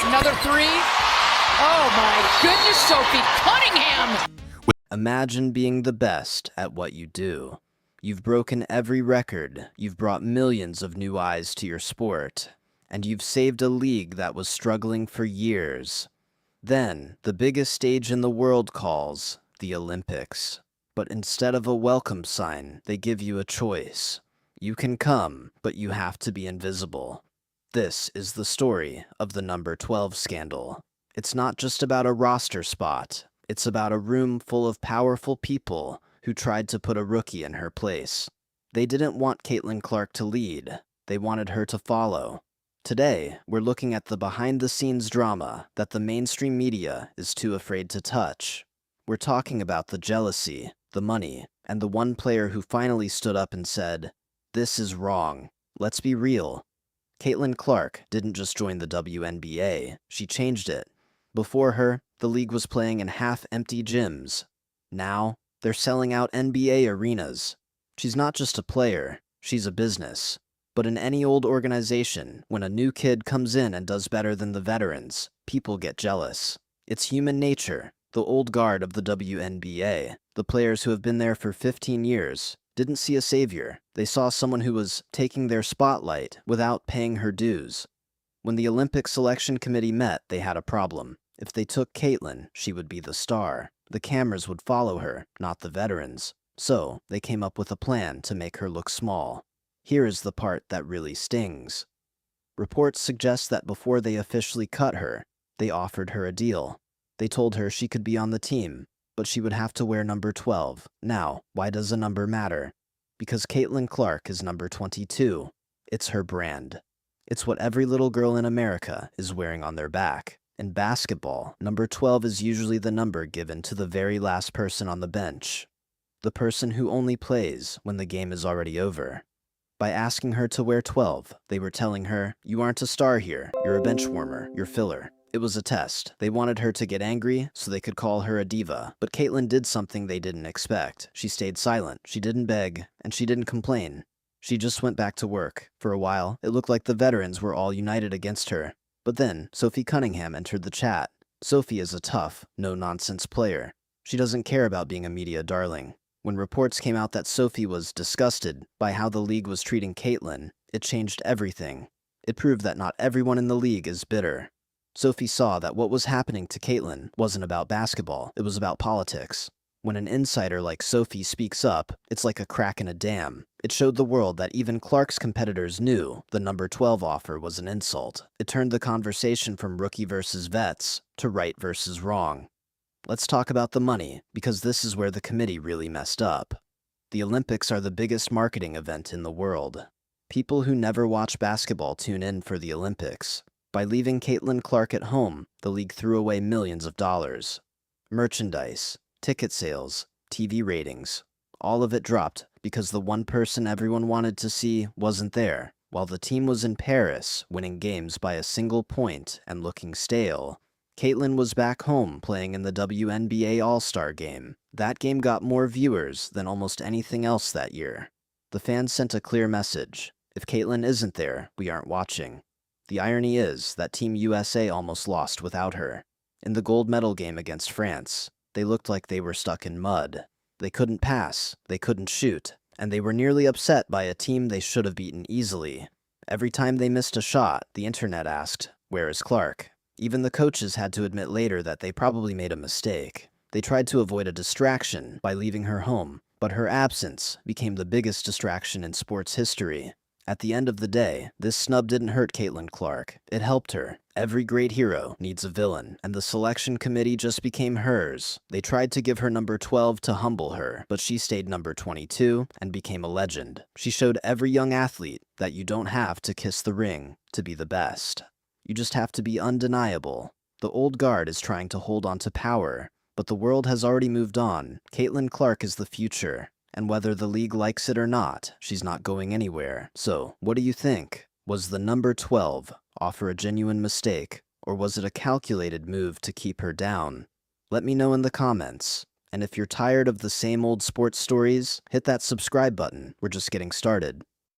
Another three. Oh my goodness, Sophie Cunningham! Imagine being the best at what you do. You've broken every record, you've brought millions of new eyes to your sport, and you've saved a league that was struggling for years. Then, the biggest stage in the world calls, the Olympics. But instead of a welcome sign, they give you a choice. You can come, but you have to be invisible. This is the story of the number 12 scandal. It's not just about a roster spot. It's about a room full of powerful people who tried to put a rookie in her place. They didn't want Caitlin Clark to lead. They wanted her to follow. Today, we're looking at the behind-the-scenes drama that the mainstream media is too afraid to touch. We're talking about the jealousy, the money, and the one player who finally stood up and said, "This is wrong. Let's be real." Caitlin Clark didn't just join the WNBA, she changed it. Before her, the league was playing in half-empty gyms. Now, they're selling out NBA arenas. She's not just a player, she's a business. But in any old organization, when a new kid comes in and does better than the veterans, people get jealous. It's human nature. The old guard of the WNBA, the players who have been there for 15 years, didn't see a savior. They saw someone who was taking their spotlight without paying her dues. When the Olympic Selection Committee met, they had a problem. If they took Caitlin, she would be the star. The cameras would follow her, not the veterans. So, they came up with a plan to make her look small. Here is the part that really stings. Reports suggest that before they officially cut her, they offered her a deal. They told her she could be on the team, but she would have to wear number 12. Now, why does a number matter? Because Caitlin Clark is number 22. It's her brand. It's what every little girl in America is wearing on their back. In basketball, number 12 is usually the number given to the very last person on the bench. The person who only plays when the game is already over. By asking her to wear 12, they were telling her, "You aren't a star here, you're a bench warmer, you're filler." It was a test. They wanted her to get angry so they could call her a diva. But Caitlin did something they didn't expect. She stayed silent, she didn't beg, and she didn't complain. She just went back to work. For a while, it looked like the veterans were all united against her. But then, Sophie Cunningham entered the chat. Sophie is a tough, no-nonsense player. She doesn't care about being a media darling. When reports came out that Sophie was disgusted by how the league was treating Caitlin, it changed everything. It proved that not everyone in the league is bitter. Sophie saw that what was happening to Caitlin wasn't about basketball, it was about politics. When an insider like Sophie speaks up, it's like a crack in a dam. It showed the world that even Clark's competitors knew the number 12 offer was an insult. It turned the conversation from rookie versus vets to right versus wrong. Let's talk about the money, because this is where the committee really messed up. The Olympics are the biggest marketing event in the world. People who never watch basketball tune in for the Olympics. By leaving Caitlin Clark at home, the league threw away millions of dollars. Merchandise, ticket sales, TV ratings, all of it dropped because the one person everyone wanted to see wasn't there. While the team was in Paris, winning games by a single point and looking stale, Caitlin was back home playing in the WNBA All-Star Game. That game got more viewers than almost anything else that year. The fans sent a clear message. If Caitlin isn't there, we aren't watching. The irony is that Team USA almost lost without her. In the gold medal game against France, they looked like they were stuck in mud. They couldn't pass, they couldn't shoot, and they were nearly upset by a team they should have beaten easily. Every time they missed a shot, the internet asked, "Where is Clark?" Even the coaches had to admit later that they probably made a mistake. They tried to avoid a distraction by leaving her home, but her absence became the biggest distraction in sports history. At the end of the day, this snub didn't hurt Caitlin Clark. It helped her. Every great hero needs a villain, and the selection committee just became hers. They tried to give her number 12 to humble her, but she stayed number 22 and became a legend. She showed every young athlete that you don't have to kiss the ring to be the best. You just have to be undeniable. The old guard is trying to hold on to power, but the world has already moved on. Caitlin Clark is the future. And whether the league likes it or not, she's not going anywhere. So, what do you think? Was the number 12 offer a genuine mistake, or was it a calculated move to keep her down? Let me know in the comments. And if you're tired of the same old sports stories, hit that subscribe button. We're just getting started.